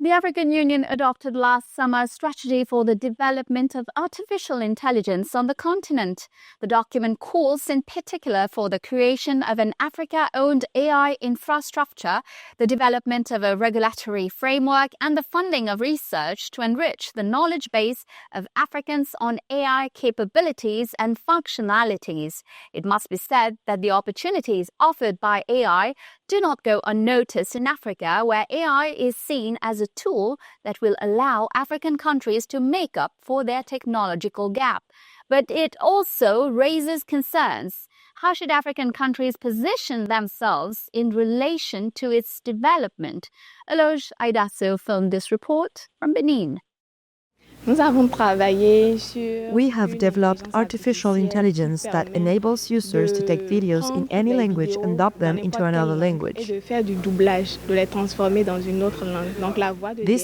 The African Union adopted last summer a strategy for the development of artificial intelligence on the continent. The document calls in particular for the creation of an Africa-owned AI infrastructure, the development of a regulatory framework, and the funding of research to enrich the knowledge base of Africans on AI capabilities and functionalities. It must be said that the opportunities offered by AI do not go unnoticed in Africa, where AI is seen as a tool that will allow African countries to make up for their technological gap. But it also raises concerns. How should African countries position themselves in relation to its development? Euloge Aïdasso filmed this report from Benin. We have developed artificial intelligence that enables users to take videos in any language and dub them into another language. This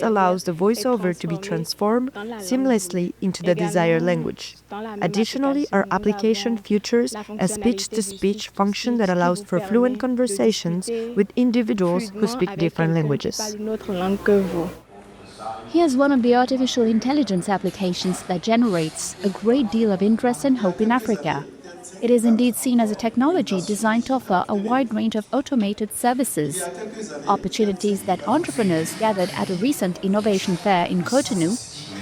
allows the voiceover to be transformed seamlessly into the desired language. Additionally, our application features a speech-to-speech function that allows for fluent conversations with individuals who speak different languages. Here's one of the artificial intelligence applications that generates a great deal of interest and hope in Africa. It is indeed seen as a technology designed to offer a wide range of automated services, opportunities that entrepreneurs gathered at a recent innovation fair in Cotonou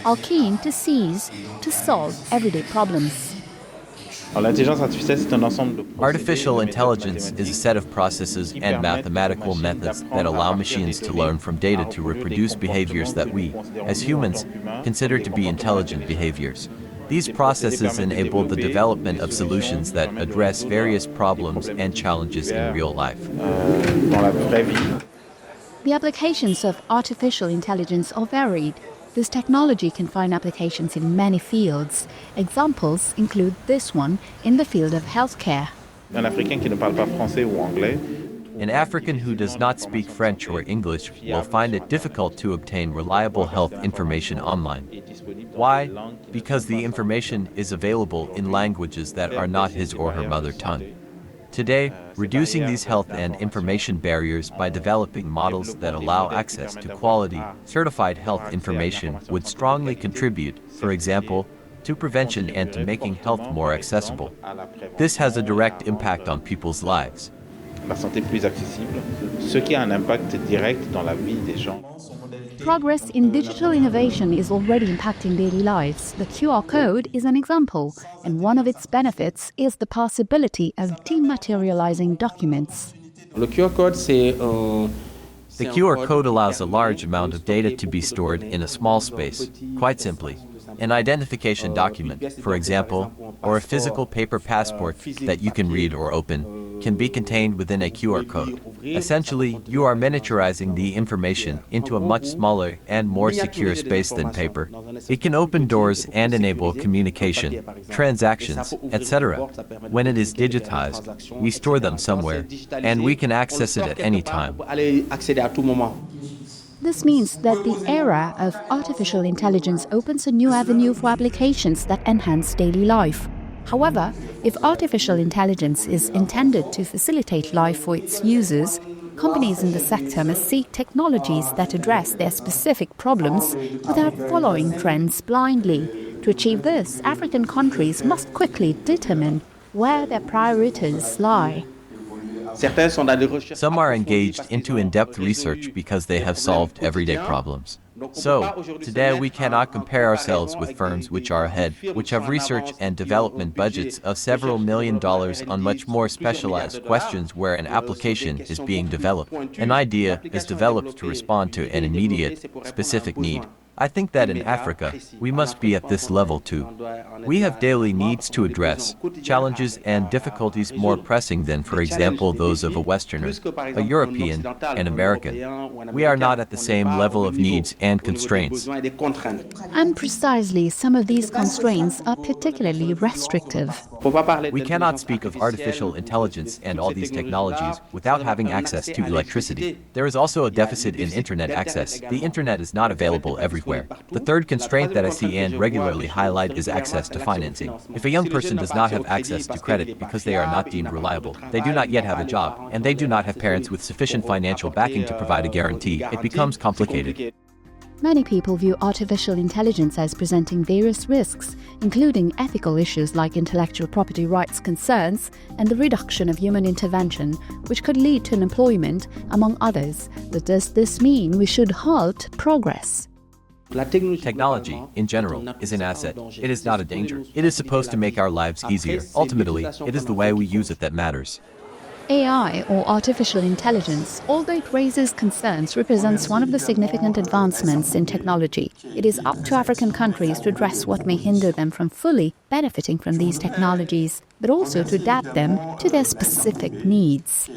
are keen to seize to solve everyday problems. Artificial intelligence is a set of processes and mathematical methods that allow machines to learn from data to reproduce behaviors that we, as humans, consider to be intelligent behaviors. These processes enable the development of solutions that address various problems and challenges in real life. The applications of artificial intelligence are varied. This technology can find applications in many fields. Examples include this one in the field of healthcare. An African who does not speak French or English will find it difficult to obtain reliable health information online. Why? Because the information is available in languages that are not his or her mother tongue. Today, reducing these health and information barriers by developing models that allow access to quality, certified health information would strongly contribute, for example, to prevention and to making health more accessible. This has a direct impact on people's lives. Progress in digital innovation is already impacting daily lives. The QR code is an example, and one of its benefits is the possibility of dematerializing documents. The QR code allows a large amount of data to be stored in a small space, quite simply. An identification document, for example, or a physical paper passport that you can read or open, can be contained within a QR code. Essentially, you are miniaturizing the information into a much smaller and more secure space than paper. It can open doors and enable communication, transactions, etc. When it is digitized, we store them somewhere, and we can access it at any time. This means that the era of artificial intelligence opens a new avenue for applications that enhance daily life. However, if artificial intelligence is intended to facilitate life for its users, companies in the sector must seek technologies that address their specific problems without following trends blindly. To achieve this, African countries must quickly determine where their priorities lie. Some are engaged into in-depth research because they have solved everyday problems. So, today we cannot compare ourselves with firms which are ahead, which have research and development budgets of several $1 million on much more specialized questions where an application is being developed. An idea is developed to respond to an immediate, specific need. I think that in Africa, we must be at this level too. We have daily needs to address, challenges and difficulties more pressing than, for example, those of a Westerner, a European, an American. We are not at the same level of needs and constraints. And precisely, some of these constraints are particularly restrictive. We cannot speak of artificial intelligence and all these technologies without having access to electricity. There is also a deficit in internet access. The internet is not available everywhere. The third constraint that I see and regularly highlight is access to financing. If a young person does not have access to credit because they are not deemed reliable, they do not yet have a job, and they do not have parents with sufficient financial backing to provide a guarantee, it becomes complicated. Many people view artificial intelligence as presenting various risks, including ethical issues like intellectual property rights concerns and the reduction of human intervention, which could lead to unemployment, among others. But does this mean we should halt progress? Technology, in general, is an asset. It is not a danger. It is supposed to make our lives easier. Ultimately, it is the way we use it that matters. AI, or artificial intelligence, although it raises concerns, represents one of the significant advancements in technology. It is up to African countries to address what may hinder them from fully benefiting from these technologies, but also to adapt them to their specific needs.